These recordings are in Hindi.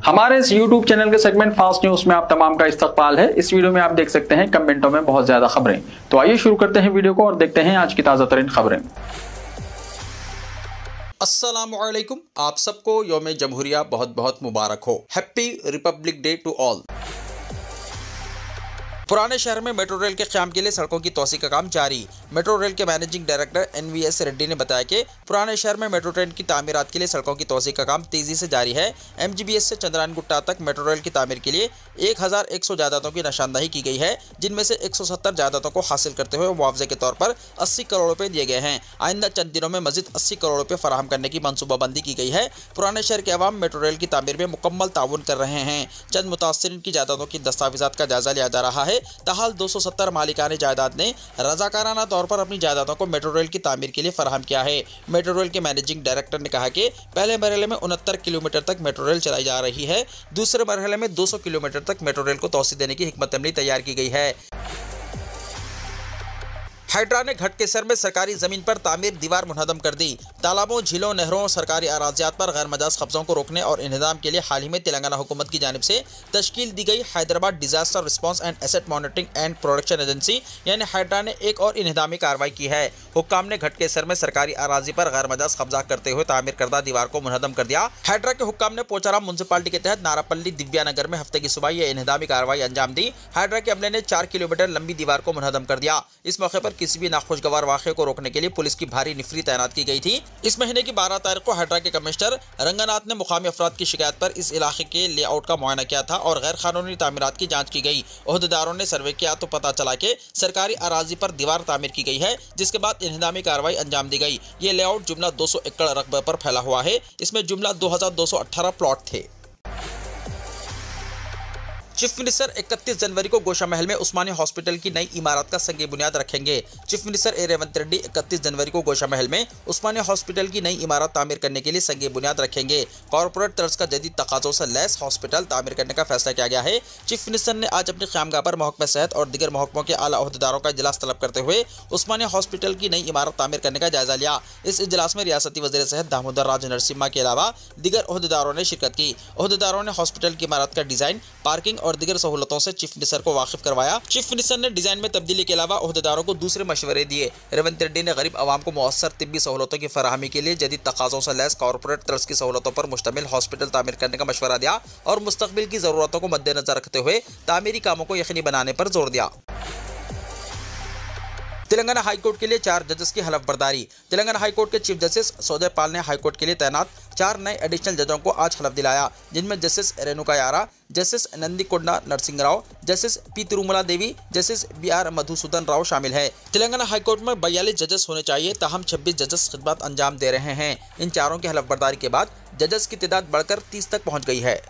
हमारे इस YouTube चैनल के सेगमेंट फास्ट न्यूज में आप तमाम का इस्तकबाल है। इस वीडियो में आप देख सकते हैं कमेंटों में बहुत ज्यादा खबरें। तो आइए शुरू करते हैं वीडियो को और देखते हैं आज की ताजा तरीन खबरें। अस्सलामुअलैकुम, आप सबको यौम जमहूरिया बहुत बहुत मुबारक हो। Happy republic day to all. पुराने शहर में मेट्रो रेल के क़याम के लिए सड़कों की तोसी का काम जारी। मेट्रो रेल के मैनेजिंग डायरेक्टर NVS रेड्डी ने बताया कि पुराने शहर में मेट्रो ट्रेन की तामीरात के लिए सड़कों की तोसी का काम तेजी से जारी है। MGBS से चंद्रायन गुट्टा तक मेट्रो रेल की तामीर के लिए 1100 जायदादों की निशानदही की गई है, जिनमें से 170 जायदादों को हासिल करते हुए मुआवजे के तौर पर 80 करोड़ रुपए दिए गए हैं। आइंदा चंद दिनों में मजीद 80 करोड़ रुपए फराहम करने की मनसूबाबंदी की गई है। पुराने शहर के अवाम मेट्रो रेल की तामीर में मुकम्मल ताउन कर रहे हैं। चंद मुतासिरीन की जायदादों की दस्तावेजात का जायजा लिया जा रहा है। ताहाल 270 मालिकाने जायदाद ने रजाकाराना तौर पर अपनी जायदादों को मेट्रो रेल की तामीर के लिए फराहम किया है। मेट्रो रेल के मैनेजिंग डायरेक्टर ने कहा कि पहले मरहले में 69 किलोमीटर तक मेट्रो रेल चलाई जा रही है। दूसरे मरहले में 200 किलोमीटर तक मेट्रो रेल को तोसी देने की हिकमत अमली तैयार की गई है। हाइड्रा ने घटकेसर में सरकारी जमीन पर तामीर दीवार मुनहदम कर दी। तालाबों, झीलों, नहरों और सरकारी अराजियात पर गैर मजाज कब्जों को रोकने और इन्हदाम के लिए हाल ही में तेलंगाना हुकूमत की जानिब से तश्कील दी गई Hyderabad disaster response and asset monitoring and production agency यानी हाइड्रा ने एक और इन्हदामी कार्रवाई की है। हुक्काम ने घटकेसर में सरकारी अराजी पर गैर मजाज कब्जा करते हुए तामीर करदा दीवार को मुनहदम कर दिया। हाइड्रा के हुक्काम ने पोचाराम म्युनिसिपालिटी के तहत नारापल्ली दिव्यानगर में हफ्ते की सुबह यह इन्हदामी कार्रवाई अंजाम दी। हाइड्रा के अमले ने 4 किलोमीटर लंबी दीवार को मुनहदम कर दिया। इस मौके पर किसी भी नाखुशगवार वाक़े को रोकने के लिए पुलिस की भारी निफरी तैनात की गई थी। इस महीने की 12 तारीख को हाइड्रा के कमिश्नर रंगनाथ ने मुकामी अफराद की शिकायत पर इस इलाके के लेआउट का मुआयना किया था और गैर कानूनी तामीरात की जांच की गई। ओहदेदारों ने सर्वे किया तो पता चला कि सरकारी अराजी पर दीवार तामीर की गई है, जिसके बाद इन्हदामी कार्रवाई अंजाम दी गई। ये लेआउट जुमला 200 एकड़ रकबे पर फैला हुआ है। इसमें जुमला 2218 प्लॉट थे। चीफ मिनिस्टर 31 जनवरी को गोशा महल में उस्मानिया हॉस्पिटल की नई इमारत का संगे बुनियाद रखेंगे। चीफ मिनिस्टर रेवंत रेड्डी 31 जनवरी को गोशा महल में उस्मानिया हॉस्पिटल की नई इमारत तामीर करने के लिए संगे बुनियाद रखेंगे। कॉर्पोरेट तर्ज का जदीद तकाज़ों से लैस हॉस्पिटल तामीर करने का फैसला किया गया है। चीफ मिनिस्टर ने आज अपनी क़यामगाह पर महकमा सेहत और दीगर महकमों के आला ओहदेदारों का इजलास तलब करते हुए उस्मानिया हॉस्पिटल की नई इमारत तामीर करने का जायजा लिया। इस इजलास में रियासती वज़ीर सेहत दामोदर राज नरसिम्हा के अलावा दीगर ओहदेदारों ने शिरकत की। ओहदेदारों ने हॉस्पिटल की इमारत का डिज़ाइन, पार्किंग और दीगर सहूलतों से चीफ मिनिस्टर को वाकिफ करवाया। चीफ मिनिस्टर ने डिजाइन में तब्दीली के अलावा ओहदेदारों को दूसरे मशवरे दिए। रेवंत रेड्डी ने गरीब आवाम को मुअस्सर तिब्बी सहूलतों की फराहमी के लिए जदीद तकाज़ों से लैस कॉर्पोरेट तर्ज की सहूलतों पर मुश्तमिल हॉस्पिटल तामीर करने का मशवरा दिया और मुस्तकबिल की ज़रूरतों को मद्देनजर रखते हुए तामीरी कामों को यकीनी बनाने पर जोर दिया। तेलंगाना हाईकोर्ट के लिए 4 जजेस की हलफ बर्दारी। तेलंगाना हाईकोर्ट के चीफ जस्टिस सौदे पाल ने हाईकोर्ट के लिए तैनात 4 नए एडिशनल जजों को आज हलफ दिलाया, जिनमें Justice Renuka Yara, Justice Nandikonda Narasimha Rao, Justice P Tirumala Devi, Justice BR Madhusudan Rao शामिल है। तेलंगाना हाईकोर्ट में 42 जजेस होने चाहिए, ताहम 26 जजेस खिदमत अंजाम दे रहे हैं। इन चारों की हलफ बर्दारी के बाद जजेस की तादाद बढ़कर 30 तक पहुँच गई है।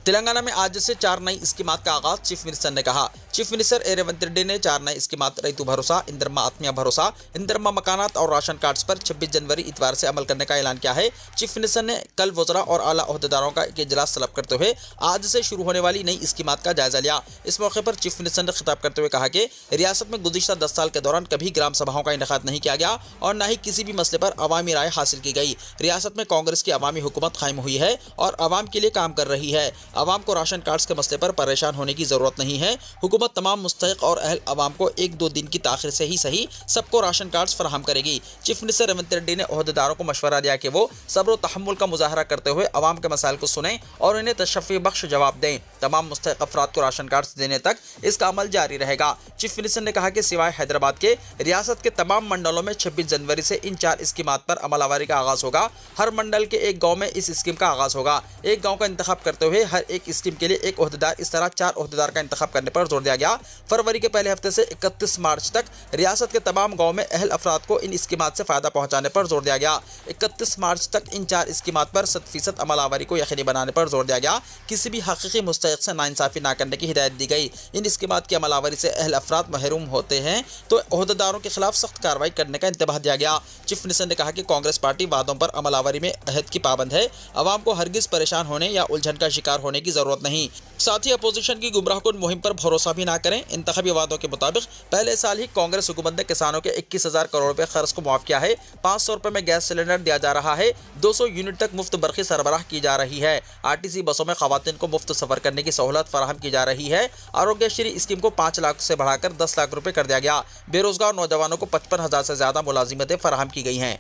तेलंगाना में आज से 4 नई स्कीमात का आगाज। चीफ मिनिस्टर ने कहा। चीफ मिनिस्टर रेवंत रेड्डी ने 4 नई स्कीमात रैतु भरोसा, इंदरमा आत्मीय भरोसा, इंदरमा मकानात और राशन कार्ड्स पर 26 जनवरी इतवार से अमल करने का ऐलान किया है। चीफ मिनिस्टर ने कल वज़रा और आला ओहदेदारों का एक इजलास तलब करते हुए आज से शुरू होने वाली नई स्कीमात का जायजा लिया। इस मौके पर चीफ मिनिस्टर ने खिताब करते हुए कहा कि रियासत में गुज़िश्ता 10 साल के दौरान कभी ग्राम सभाओं का इनेकाद नहीं किया गया और न ही किसी भी मसले पर अवामी राय हासिल की गई। रियासत में कांग्रेस की अवामी हुकूमत कायम हुई है और अवाम के लिए काम कर रही है। अवाम को राशन कार्ड्स के मसले पर परेशान होने की जरूरत नहीं है। हुकूमत तमाम मुस्तहिक और अहल अवाम को 1-2 दिन की ताखिर से ही सही सबको राशन कार्ड्स फराहम करेगी। चीफ मिनिस्टर रेवंत रेड्डी ने ओहदेदारों को मशवरा दिया कि वो सब्र व तहम्मुल का मुजाहरा करते हुए अवाम के मसाइल को सुनें और इन्हें तशफ़ी बख्श जवाब दें। तमाम मुस्तहिक अफराद को राशन कार्ड्स देने तक इसका अमल जारी रहेगा। चीफ मिनिस्टर ने कहा कि सिवाय हैदराबाद के रियासत के तमाम मंडलों में 26 जनवरी से इन 4 स्कीमात पर अमलावरी का आगाज होगा। हर मंडल के एक गाँव में इस स्कीम का आगाज होगा। एक गाँव का इंतखाब करते हुए हर एक स्कीम के लिए एक ओहदेदार, इस तरह 4 ओहदेदार का इंतखाब करने पर जोर दिया गया। फरवरी के पहले हफ्ते से 31 मार्च तक रियासत के तमाम गाँव में अहल अफराद को इन स्कीमात से फ़ायदा पहुँचाने पर जोर दिया गया। 31 मार्च तक इन 4 स्कीमात पर 100% अमलावरी को यकीनी बनाने पर जोर दिया गया। किसी भी हकीकी मुस्तहिक से नाइंसाफ़ी ना करने की हिदायत दी गई। इन स्कीमात की अमलावरी से अहल अफराद महरूम होते हैं तो ओहदेदारों के खिलाफ सख्त कार्रवाई करने का इंतबाह दिया गया। चीफ मिनिस्टर ने कहा कि कांग्रेस पार्टी वादों पर अमलावरी में अहद की पाबंद है। अवाम को हरगिज़ परेशान होने या उलझन का शिकार होने की ज़रूरत नहीं। साथ ही अपोजिशन की गुमराहकुन मुहिम पर भरोसा भी भी ना करें। इंतखाबी वादों के मुताबिक पहले साल ही कांग्रेस हुकूमत ने किसानों के 21,000 करोड़ रुपए कर्ज को माफ किया है। 500 रुपए में गैस सिलेंडर दिया जा रहा है। 200 यूनिट तक मुफ्त बरखी सरबराह की जा रही है। आरटीसी बसों में खवातीन को मुफ्त सफर करने की सहूलत फराहम की जा रही है। आरोग्यश्री स्कीम को 5 लाख से बढ़ाकर 10 लाख रुपए कर दिया गया। बेरोजगार नौजवानों को 55,000 से ज्यादा मुलाजिमतें फराहम की गई हैं।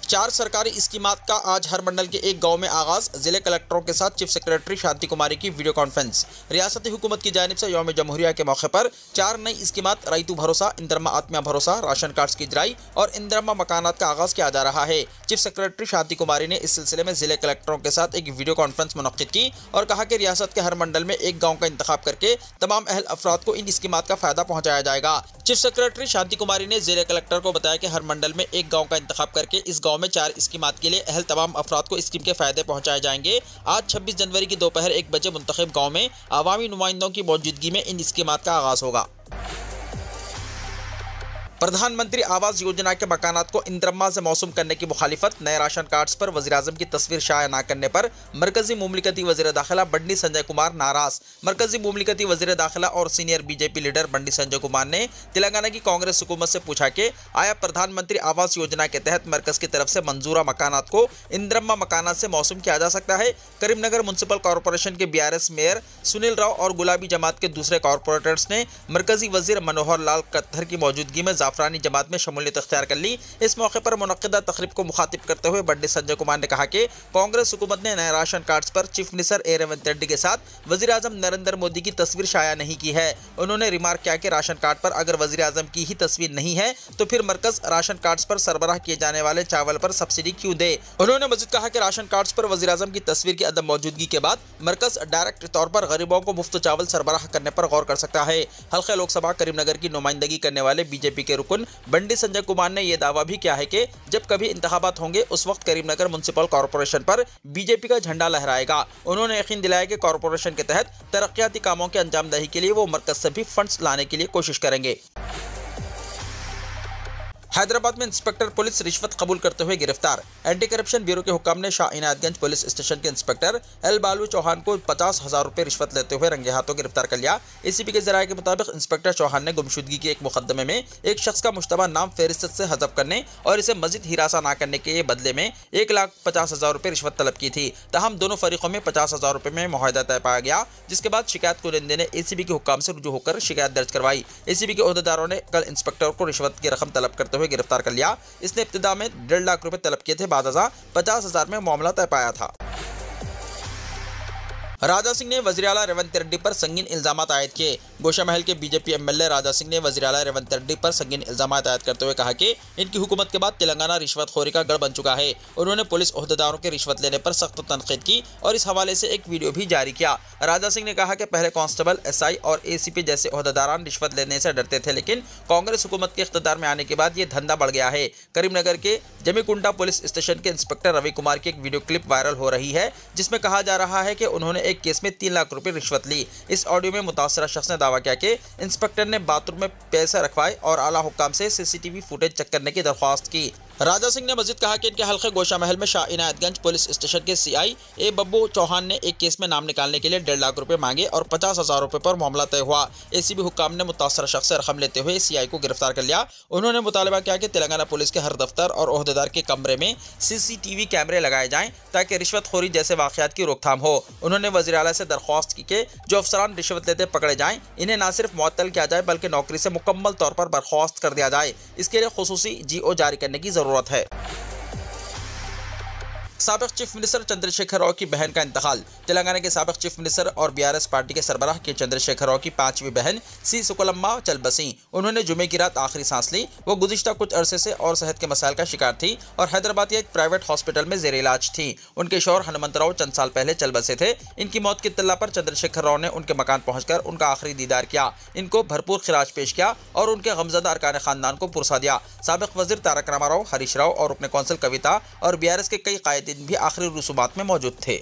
4 सरकारी स्कीमात का आज हर मंडल के एक गांव में आगाज। जिले कलेक्टरों के साथ चीफ सेक्रेटरी शांति कुमारी की वीडियो कॉन्फ्रेंस। रियासती हुकूमत की जानिब से यौम जमहूरिया के मौके पर 4 नई स्कीमात रईतु भरोसा, इंदरमा आत्मिया भरोसा, राशन कार्ड्स की इजराई और इंदरमा मकानात का आगाज किया जा रहा है। चीफ सेक्रेटरी शांति कुमारी ने इस सिलसिले में जिले कलेक्टरों के साथ एक वीडियो कॉन्फ्रेंस मुनक्किद की और कहा कि रियासत के हर मंडल में एक गाँव का इंतखाब करके तमाम अहल अफराद को इन स्कीमात का फायदा पहुँचाया जाएगा। चीफ सेक्रेटरी शांति कुमारी ने जिले कलेक्टर को बताया कि हर मंडल में एक गाँव का इंतखाब करके इस गाँव में 4 स्कीमात के लिए अहल तमाम अफराद को स्कीम के फायदे पहुंचाए जाएंगे। आज 26 जनवरी की दोपहर 1 बजे मुंतखब गांव में अवामी नुमाइंदों की मौजूदगी में इन स्कीमात का आगाज होगा। प्रधानमंत्री आवास योजना के मकानात को इंदरमा से मौसूम करने की मुखालिफत। नए राशन कार्ड्स पर वज़ीर-ए-आज़म की तस्वीर शाया न करने पर मरकजी मुमलिकती वज़ीर दाखिला बंडी संजय कुमार नाराज। मरकजी मुमलिकती वज़ीर दाखिला और senior BJP leader Bandi Sanjay Kumar ने तेलंगाना की कांग्रेस हुकूमत से पूछा कि आया प्रधानमंत्री आवास योजना के तहत मरकज की तरफ से मंजूरा मकानात को इंदरमा मकानात से मौसूम किया जा सकता है। करीमनगर म्युनिसिपल कॉरपोरेशन के BRS मेयर सुनील राव और गुलाबी जमात के दूसरे कॉरपोरेटर्स ने मरकजी वज़ीर मनोहर लाल खट्टर की मौजूदगी में जाफरानी जमात में शमूलियत इख्तियार कर ली। इस मौके पर मुनक्किदा तकरीब को मुखातिब करते हुए बंडी संजय कुमार ने कहा कि कांग्रेस हुकूमत ने नए राशन कार्ड्स पर चीफ मिनिस्टर ए रेवंत रेड्डी के साथ वज़ीर-ए-आज़म नरेंद्र मोदी की तस्वीर शाया नहीं की है। उन्होंने रिमार्क किया कि राशन कार्ड पर अगर वज़ीर-ए-आज़म की ही तस्वीर नहीं है तो फिर मरकज राशन कार्ड्स पर सरबराह किए जाने वाले चावल पर सब्सिडी क्यों दे। उन्होंने मज़ीद कहा कि राशन कार्ड्स पर वज़ीर-ए-आज़म की तस्वीर की अदम मौजूदगी के बाद मरकज डायरेक्ट तौर पर गरीबों को मुफ्त चावल सरबराह करने पर गौर कर सकता है। हल्के लोकसभा करीमनगर की नुमाइंदगी करने वाले बीजेपी के रुकन बंडी संजय कुमार ने यह दावा भी किया है कि जब कभी इंतखाबात होंगे उस वक्त करीमनगर म्युनिसिपल कॉरपोरेशन पर बीजेपी का झंडा लहराएगा। उन्होंने यकीन दिलाया कि कॉरपोरेशन के तहत तरक्याती कामों की अंजामदही के लिए वो मरकज से भी फंड्स लाने के लिए कोशिश करेंगे। हैदराबाद में इंस्पेक्टर पुलिस रिश्वत कबूल करते हुए गिरफ्तार। एंटी करप्शन ब्यूरो के हुक्म ने शाह इनायतगंज पुलिस स्टेशन के इंस्पेक्टर एल बालू चौहान को 50,000 रुपए रिश्वत लेते हुए रंगे हाथों गिरफ्तार कर लिया। एसीपी के जराये के मुताबिक इंस्पेक्टर चौहान ने गुमशुदगी के एक मुकदमे में एक शख्स का मुश्तबा नाम फेहरिस्त से हज़फ करने और इसे मजीद हिरासा न करने के बदले में 1,50,000 रुपए रिश्वत तलब की थी। ताहम दोनों फरीकों में 50,000 रुपए में मुआहदा तय पाया गया, जिसके बाद शिकायत कुरिंदे ने एसीबी के हुक्म से रुजू होकर शिकायत दर्ज करवाई। एसीबी के ओहदेदारों ने कल इंस्पेक्टर को रिश्वत की रकम तलब करते हुए गिरफ्तार कर लिया। इसने इब्तिदा में 1.5 लाख रुपए तलब किए थे, बाद 50,000 में मामला तय पाया था। राजा सिंह ने वज़ीर आला रेवंत रेड्डी पर संगीन इल्जामात आयद किए। गोशामहल के बीजेपी एमएलए राजा सिंह ने वज़ीर आला रेवंत रेड्डी पर संगीन इल्जामात आयद करते हुए कहा कि इनकी हुकूमत के बाद तेलंगाना रिश्वतखोरी का गढ़ बन चुका है। उन्होंने पुलिस ओहदेदारों के रिश्वत लेने पर सख्त तनकीद की और इस हवाले से एक वीडियो भी जारी किया। राजा सिंह ने कहा कि पहले कांस्टेबल, एसआई और एसीपी जैसे ओहदेदारान रिश्वत लेने से डरते थे, लेकिन कांग्रेस हुकूमत के इख्तिदार में आने के बाद ये धंधा बढ़ गया है। करीमनगर के जमीकुंडा पुलिस स्टेशन के इंस्पेक्टर रवि कुमार की एक वीडियो क्लिप वायरल हो रही है, जिसमें कहा जा रहा है कि उन्होंने एक केस में 3 लाख रुपए रिश्वत ली। इस ऑडियो में मुतासरा शख्स ने दावा किया कि इंस्पेक्टर ने बाथरूम में पैसे रखवाए और आला हुक्काम से सीसीटीवी फुटेज चेक करने की दरख्वास्त की। राजा सिंह ने मजीद कहा कि इनके हल्के गोशामहल में शाह इनायतगंज पुलिस स्टेशन के सीआई ए बब्बू चौहान ने एक केस में नाम निकालने के लिए 1.5 लाख रुपए मांगे और 50,000 रुपए पर मामला तय हुआ। एसीबी हुक्काम ने मुतासरा शख्स से रकम लेते हुए सीआई को गिरफ्तार कर लिया। उन्होंने मुतालबा किया कि तेलंगाना पुलिस के हर दफ्तर और ओहदेदार के कमरे में सीसीटीवी कैमरे लगाए जाएं ताकि रिश्वतखोरी जैसे वाकयात की रोकथाम हो। उन्होंने वज़ीर आला से दरख्वास्त की कि जो अफसरान रिश्वत लेते पकड़े जाएं, इन्हें न सिर्फ मुअत्तल किया जाए बल्कि नौकरी से मुकम्मल तौर पर बर्खास्त कर दिया जाए। इसके लिए खुसूसी जीओ जारी करने की जरूरत है। साबिक चीफ मिनिस्टर चंद्रशेखर राव की बहन का इंतकाल। तेलंगाना के साबिक चीफ मिनिस्टर और बीआरएस पार्टी के सरबराह के चंद्रशेखर राव की 5वीं बहन सी सुकलम्मा चल बसी। उन्होंने जुमे की रात आखिरी सांस ली। वो गुज़िश्ता कुछ अरसे से और सेहत के मसाइल का शिकार थी और हैदराबाद के एक प्राइवेट हॉस्पिटल में जेर इलाज थी। उनके शौहर हनुमंत राव चंद साल पहले चल बसे थे। इनकी मौत की इत्तला पर चंद्रशेखर राव ने उनके मकान पहुंचकर उनका आखिरी दीदार किया, इनको भरपूर खिराज पेश किया और उनके गमज़दा अरकान खानदान को पुरसा दिया। साबिक वज़ीर तारक रामा राव, हरीश राव और रुकन कौंसिल कविता और बीआरएस के कई कायदीन भी आखिरी रसूमात में मौजूद थे।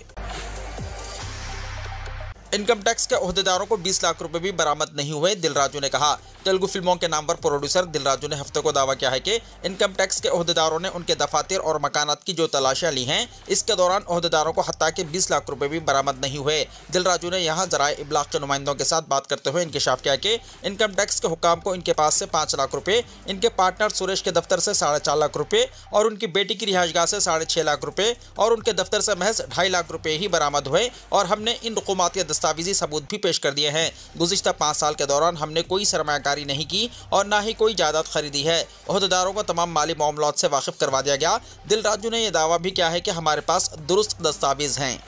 इनकम टैक्स के ओहदेदारों को 20 लाख रुपए भी बरामद नहीं हुए, दिल राजू ने कहा। तेलुगु फिल्मों के नाम पर प्रोड्यूसर दिल राजू ने हफ्ते को दावा किया है कि इनकम टैक्स के ओहदेदारों ने उनके दफातर और मकानात की जो तलाशियां ली हैं, इसके दौरान ओहदेदारों को हत्ता के 20 लाख रुपए भी बरामद नहीं हुए। दिल राजू ने यहाँ जराए इब्लाग के नुमाइंदों के साथ बात करते हुए इंकशाफ किया कि इनकम टैक्स के हुक्काम को इनके पास से 5 लाख रुपए, इनके पार्टनर सुरेश के दफ्तर से 4.5 लाख रुपए और उनकी बेटी की रिहायशगाह से 6.5 लाख रुपए और उनके दफ्तर से महज 2.5 लाख रुपए ही बरामद हुए और हमने इन रकूमाती दस्तावेजी सबूत भी पेश कर दिए हैं। गुज़िश्ता 5 साल के दौरान हमने कोई सरमायाकारी नहीं की और ना ही कोई जायदाद खरीदी है। ओहदेदारों को तमाम माली मामलात से वाकिफ करवा दिया गया। दिल राजू ने यह दावा भी किया है कि हमारे पास दुरुस्त दस्तावेज हैं।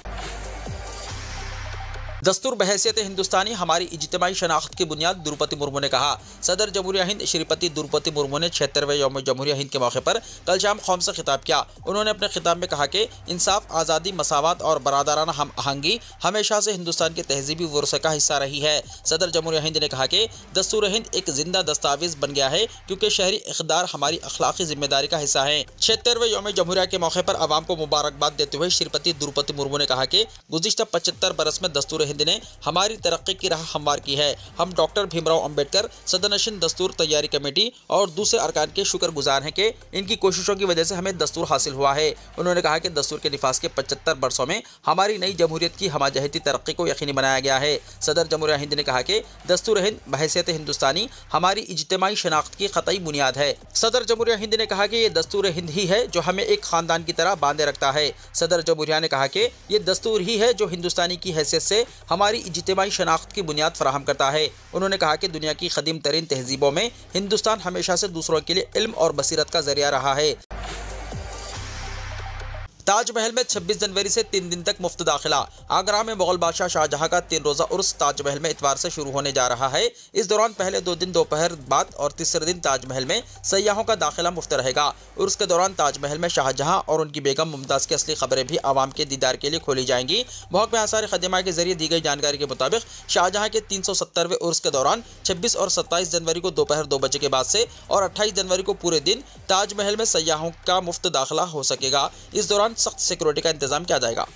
दस्तूर बहैसियत हिंदुस्तानी हमारी इज्तिमाई शनाख्त की बुनियाद, द्रौपदी मुर्मू ने कहा। सदर जमहूरिया हिंद श्रीमती द्रौपदी मुर्मू ने 76वें यौम जमहूरिया हिंद के मौके पर कल शाम कौम से खिताब किया। उन्होंने अपने खिताब में कहा कि इंसाफ, आज़ादी, मसावत और बरादराना हम आहंगी हमेशा से हिंदुस्तान के तहजीबी वर्से का हिस्सा रही है। सदर जमहूरिया हिंद ने कहा कि दस्तूर हिंद एक जिंदा दस्तावेज बन गया है क्योंकि शहरी इक़दार हमारी अखलाकी जिम्मेदारी का हिस्सा है। 76वें यौम जमहूरिया के मौके पर आवाम को मुबारकबाद देते हुए श्रीमती द्रौपदी मुर्मू ने कहा कि गुज़िश्ता 75 बरस में दस्तूर हिंद ने हमारी तरक्की की राह हमवार की है। हम डॉक्टर भीमराव अंबेडकर, सदनशीन दस्तूर तैयारी कमेटी और दूसरे अरकान के शुक्रगुजार हैं कि इनकी कोशिशों की वजह से हमें दस्तूर हासिल हुआ है। उन्होंने कहा कि दस्तूर के निफाज के 75 बरसों में हमारी नई जमहूरियत की हमाजहती तरक्की को यकीनी बनाया गया है। सदर जमहूरिया हिंद ने कहा कि दस्तूर हिंद बहैसियत हिंदुस्तानी हमारी इज्तिमाई शनाख्त की क़तई बुनियाद है। सदर जमहूरिया हिंद ने कहा कि ये दस्तूर हिंद ही है जो हमें एक खानदान की तरह बांधे रखता है। सदर जमहूरिया ने कहा कि ये दस्तूर ही है जो हिंदुस्तानी की हैसियत से हमारी इज्तिमाई शनाख्त की बुनियाद फराहम करता है। उन्होंने कहा कि दुनिया की कदीम तरीन तहजीबों में हिंदुस्तान हमेशा से दूसरों के लिए इल्म और बसीरत का जरिया रहा है। ताजमहल में 26 जनवरी से 3 दिन तक मुफ्त दाखिला। आगरा में मुगल बादशाह शाहजहां का 3 रोज़ा उर्स ताजमहल में इतवार से शुरू होने जा रहा है। इस दौरान पहले 2 दिन दोपहर बाद और तीसरे दिन ताजमहल में सयाहों का दाखिला मुफ्त रहेगा। उर्स के दौरान ताजमहल में शाहजहां और उनकी बेगम मुमताज़ की असली खबरें भी आवाम के दीदार के लिए खोली जाएंगी। महकमा आसार खदमा के जरिए दी गई जानकारी के मुताबिक शाहजहां के 370वें उर्स के दौरान 26 और 27 जनवरी को दोपहर 2 बजे के बाद से और 28 जनवरी को पूरे दिन ताजमहल में सयाहों का मुफ्त दाखिला हो सकेगा। इस दौरान सख्त सिक्योरिटी का इंतजाम किया जाएगा।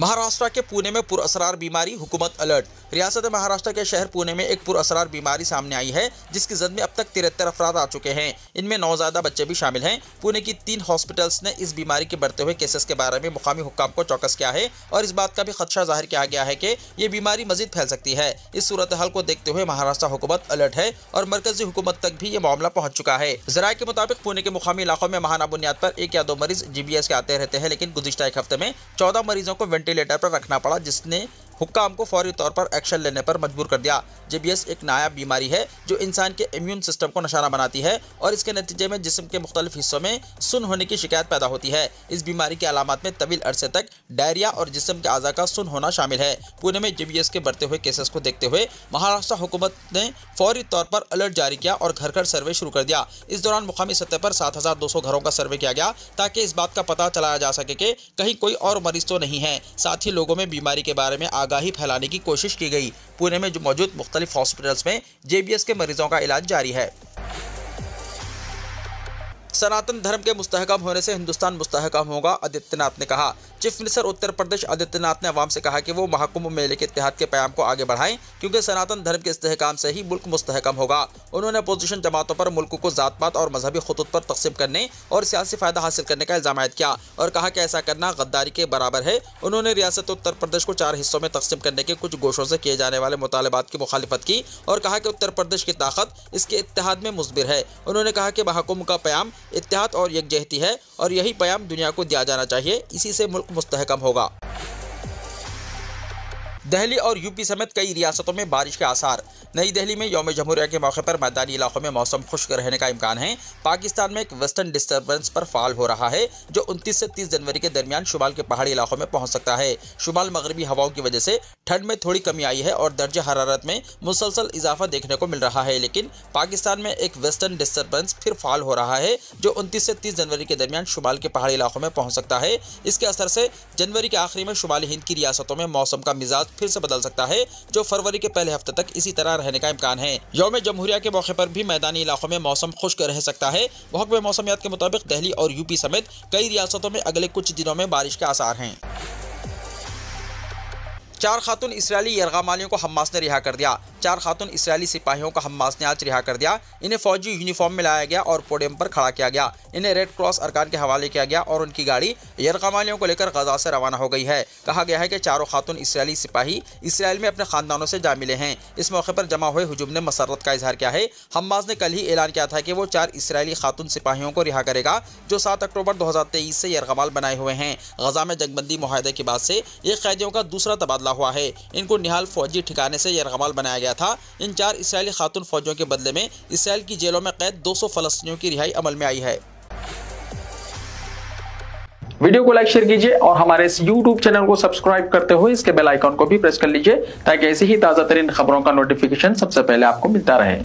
महाराष्ट्र के पुणे में पुरअसरार बीमारी, हुकूमत अलर्ट। रियासत महाराष्ट्र के शहर पुणे में एक पुरअसरार बीमारी सामने आई है जिसकी जद में अब तक 73 अफराद आ चुके हैं। इनमें नौज़ायदा बच्चे भी शामिल हैं। पुणे की 3 हॉस्पिटल्स ने इस बीमारी के बढ़ते हुए केसेस के बारे में मुकामी हुक्काम को चौकस किया है और इस बात का भी खदशा जाहिर किया गया है कि ये बीमारी मजीद फैल सकती है। इस सूरत हाल को देखते हुए महाराष्ट्र हुकूमत अलर्ट है और मरकजी हुकूमत तक भी ये मामला पहुँच चुका है। ज़राए के मुताबिक पुणे के मुकामी इलाकों में माहाना बुनियाद पर 1 या 2 मरीज GBS के आते रहते हैं, लेकिन गुज़िश्ता एक हफ्ते में 14 मरीजों को वेंटिलेटर पर रखना पड़ा, जिसने हुक्काम को फौरी तौर पर एक्शन लेने पर मजबूर कर दिया। GBS एक नायाब बीमारी है जो इंसान के इम्यून सिस्टम को निशाना बनाती है और इसके नतीजे में जिस्म के मुख्तलिफ हिस्सों में सुन्न होने की शिकायत पैदा होती है। इस बीमारी की अलामात में तवील अरसे तक डायरिया और जिस्म के अज़ा का सुन्न होना शामिल है। पुणे में GBS के बढ़ते हुए केसेस को देखते हुए महाराष्ट्र हुकूमत ने फौरी तौर पर अलर्ट जारी किया और घर घर सर्वे शुरू कर दिया। इस दौरान मुकामी सतह पर 7200 घरों का सर्वे किया गया ताकि इस बात का पता चलाया जा सके कि कहीं कोई और मरीज तो नहीं है। साथ ही लोगों में बीमारी के बारे में आगाही फैलाने की कोशिश की गई। पुणे में जो मौजूद मुख्तलिफ हॉस्पिटल्स में GBS के मरीजों का इलाज जारी है। सनातन धर्म के मुस्तहकम होने से हिंदुस्तान मुस्तहकम होगा, आदित्यनाथ ने कहा। चीफ मिनिस्टर उत्तर प्रदेश आदित्यनाथ ने अवाम से कहा कि वो महाकुंभ मेले के इत्तेहाद के प्याम को आगे बढ़ाएं क्योंकि सनातन धर्म के इस्तेहकाम से ही मुल्क मुस्तहकम होगा। उन्होंने अपोजिशन जमातों पर मुल्क को जात पात और मजहबी खुतूत पर तकसीम करने और सियासी फायदा हासिल करने का इल्जाम आयद किया और कहा कि ऐसा करना गद्दारी के बराबर है। उन्होंने रियासत उत्तर प्रदेश को 4 हिस्सों में तकसीम करने के कुछ गोशों से किए जाने वाले मुतालबात की मुखालिफत की और कहा कि उत्तर प्रदेश की ताकत इसके इत्तेहाद में मुस्बिर है। उन्होंने कहा कि महाकुंभ का प्याम इत्तेहाद और यकजहती है और यही प्याम दुनिया को दिया जाना चाहिए, इसी से मुल्क मुस्तहकम होगा। दिल्ली और यूपी समेत कई रियासतों में बारिश के आसार। नई दिल्ली में यौम जमहूरिया के मौके पर मैदानी इलाकों में मौसम खुश्क रहने का इम्कान है। पाकिस्तान में एक वेस्टर्न डिस्टर्बेंस पर फाल हो रहा है जो 29 से 30 जनवरी के दरमियान शुमाल के पहाड़ी इलाकों में पहुंच सकता है। शुमाल मगरबी हवाओं की वजह से ठंड में थोड़ी कमी आई है और दर्जे हरारत में मुसलसल इजाफा देखने को मिल रहा है, लेकिन पाकिस्तान में एक वेस्टर्न डिस्टर्बेंस फिर फाल हो रहा है जो 29 से 30 जनवरी के दरमियान शुमाल के पहाड़ी इलाकों में पहुँच सकता है। इसके असर से जनवरी के आखिरी में शुमाली हिंद की रियासतों में मौसम का मिजाज फिर से बदल सकता है जो फरवरी के पहले हफ्ते तक इसी तरह रहने का इम्कान है। यौम जमहूरिया के मौके पर भी मैदानी इलाकों में मौसम खुश्क रह सकता है। महकमे मौसमियात के मुताबिक दिल्ली और यूपी समेत कई रियासतों में अगले कुछ दिनों में बारिश के आसार हैं। 4 खातून इसराइली यरगमालियों को हमास ने रिहा कर दिया। 4 खातून इसराइली सिपाहियों को हमास ने आज रिहा कर दिया। इन्हें फौजी यूनिफॉर्म में लाया गया और पोडियम पर खड़ा किया गया। इन्हें रेड क्रॉस अरकान के हवाले किया गया और उनकी गाड़ी यरगमालियों को लेकर गजा से रवाना हो गई है। कहा गया है कि चारों खातून इसराइली सिपाही इसराइल में अपने खानदानों से जा मिले हैं। इस मौके पर जमा हुए हुजूम ने मसरत का इजहार किया है। हमास ने कल ही ऐलान किया था कि वो 4 इसराइली खातून सिपाहियों को रिहा करेगा जो 7 अक्टूबर 2023 से यरगमाल बनाए हुए हैं। गजा में जंगबंदी मुआहदे के बाद से ये कैदियों का दूसरा तबादला हुआ है। इनको निहाल फौजी ठिकाने से यरगमाल बनाया गया था। इन 4 इसराइली खातून फौजियों के बदले में इसराइल की जेलों में कैद 200 फलस्तीनियों की रिहाई अमल में आई है। वीडियो को लाइक शेयर कीजिए और हमारे इस YouTube चैनल को सब्सक्राइब करते हुए इसके बेल आइकन को भी प्रेस कर लीजिए ताकि ऐसी ही ताजा तरीन खबरों का नोटिफिकेशन सबसे पहले आपको मिलता रहे।